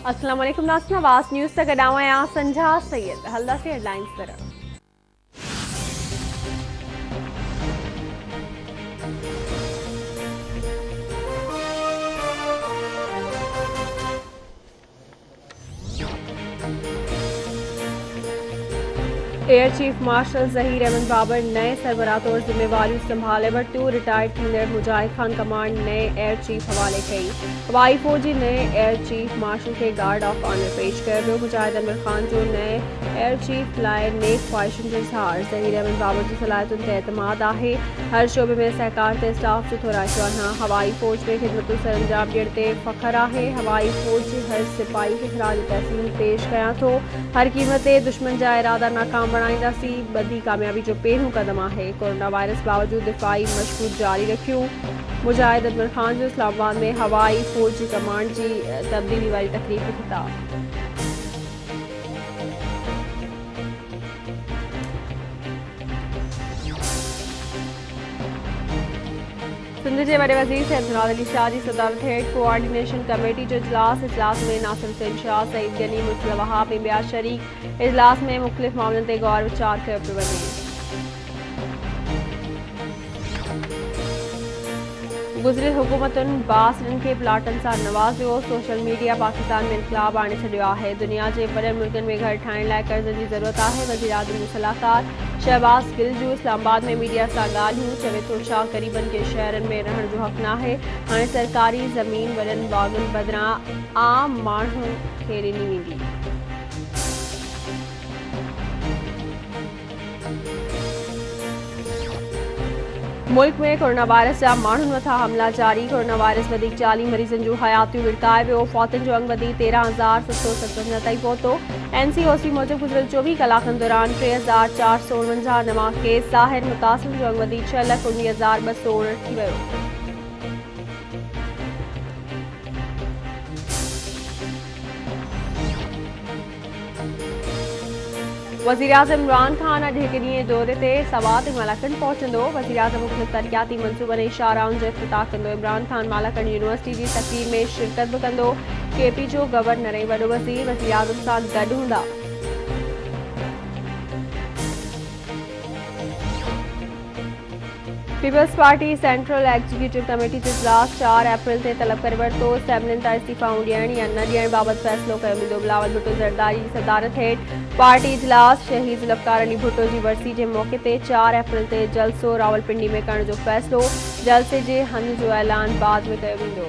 अस्सलाम वालेकुम नाज़रीन, आवाज़ न्यूज़ तक अडावा संझा सैयद हल्दा से हेडलाइंस पर। Air chief marshal Zaheer Ahmad Babar नए सरबराह तौर जिम्मेवारी संभाले वरतू। रिटायर्ड थींदड़ मुजाहिद खान कमांड नए एयर चीफ हवाले कई। हवाई फौजी नए एयर चीफ मार्शल के गार्ड ऑफ ऑनर पेश कर। मुजाहिद अमर खान जो नए एयर चीफ लाए नेक ख्वाहिशन जो इजहार। ज़हीर अहमद बाबर की सलाहियतुन ते एतमाद आहे। हर शोबे में सहकार ते स्टाफ जो थोरा शुआना। हवाई फौज में खिदमत सर अंजाम ॾियण ते फ़ख्र आहे। हवाई फौज हर सिपाही के खराज तहसीन पेश कयां थो। हर कीमत ते दुश्मन जा इरादा नाकाम बणाईंदासीं। बदी कामयाबी जो पहिरियों कदम आहे। कोरोना वायरस बावजूद दिफाई मशकूत जारी रखियूं। मुजाहिद अमर खान जो इस्लामाबाद में हवाई फौज जी कमांड जी तब्दीली वारी तकरीब में खिताब। सिंध के वडे वज़ीर सैयद मुराद अली शाह की सदारत हेठ कोआर्डिनेशन कमेटी जो इजलास में नासिर हुसैन शाह, सईद गनी, मुर्तज़ा वहाब ऐं ॿिया शरीक। इजलास में मुख़्तलिफ़ मामलनि ते गौर वीचार कयो पियो वञे। गुज़िरियल हुकूमतुनि बासिड़नि खे प्लाटनि सां नवाज़ियो। सोशल मीडिया पाकिस्तान में इनकलाब आणे छॾियो आहे। दुनिया जे वॾनि मुल्कनि में घर ठाहिण लाइ कर्ज़नि जी ज़रूरत आहे। वज़ीर आज़म जो सलाहकार शहबाज गिल जो इस्लामाबाद में मीडिया सां ॻाल्हियूं। चवे थो छा ग़रीबनि खे शहरनि में रहण जो हक़ नाहे। हाणे सरकारी ज़मीन वॾनि बाग़नि बदिरां आम माण्हुनि खे ॾिनी वेंदी। मुल्क में कोरोना वायरस जा माण्हुनि मथां हमला जारी। कोरोना वायरस वधीक 40 मरीज़नि जूं हयातियूं विड़काए वियो। फौतनि जो अंग वधी 13,757 ताईं पहुतो। NCOC मूजिब गुज़िरियल 24 कलाकनि दौरान 3,449 नवां केस ज़ाहिर। मुतासिरनि जो अंग वधी 6,19,269 थी वियो। वज़ीर आज़म इमरान खान अॼु हिकु ॾींहं दौरे ते सवात ऐं मालाकंड पहुचंदो। वज़ीर आज़म मुख़्तलिफ़ तरक़ियाती मंसूबनि ऐं शाहराहनि जो इफ़्तिताह कंदो। इमरान खान मालाकंड यूनिवर्सिटी जी तक़रीब में शिरकत बि कंदो। KP जो गवर्नर ऐं वॾो वज़ीर वज़ीर आज़म सां गॾु हूंदा। People's Party central executive committee जो इजलास 4 अप्रैल ते तलब करे वरितो। असेंबलियुनि तां इस्तीफ़ाऊं ॾियण या न ॾियण बाबति फ़ैसिलो कयो वेंदो। बिलावल भुट्टो ज़रदारी जी सदारत हेठ पार्टी इजलास। शहीद ज़ुल्फ़कार अली भुट्टो जी वरसी जे मौक़े ते 4 अप्रैल ते जलसो रावलपिंडी में करण जो फ़ैसिलो। जलसे जे हंध जो ऐलान बाद में कयो वेंदो।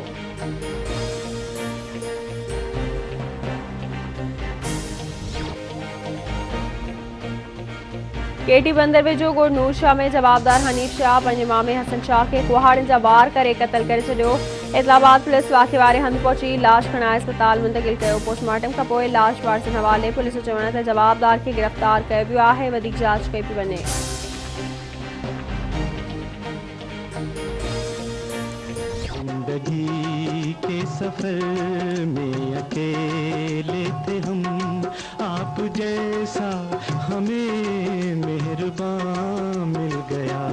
KT बंदर वेझो ॻोठ नूर शाह में जवाबदार हनीफ शाह पंहिंजे मामे हसन शाह खे कुहाड़नि जा वार करे क़त्ल करे छॾियो। इस्लामाबाद पुलिस वाक़े वारे हंधि पहुची लाश खणाए अस्पताल मुंतक़िल कयो। पोस्टमार्टम खां पोइ लाश वारसनि हवाले। पुलिस जो चवण आहे त जवाबदार खे गिरफ़्तार कयो वियो आहे। वधीक जांच कई पई वञे। जिंदगी के सफर में अकेले थे हम, आप जैसा हमें मेहरबान मिल गया।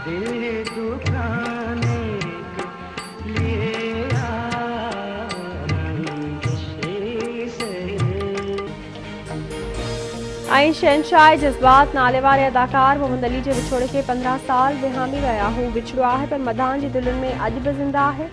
दिल दुखाने लिए ऐं शहनशाह जज़्बात नाले वारे अदाकार मोहम्मद अली जे विछोड़े खे 15 साल विहामी रहिया। हू विछड़ो आहे पर मदान जी दिलनि में अॼु बि ज़िंदा आहे।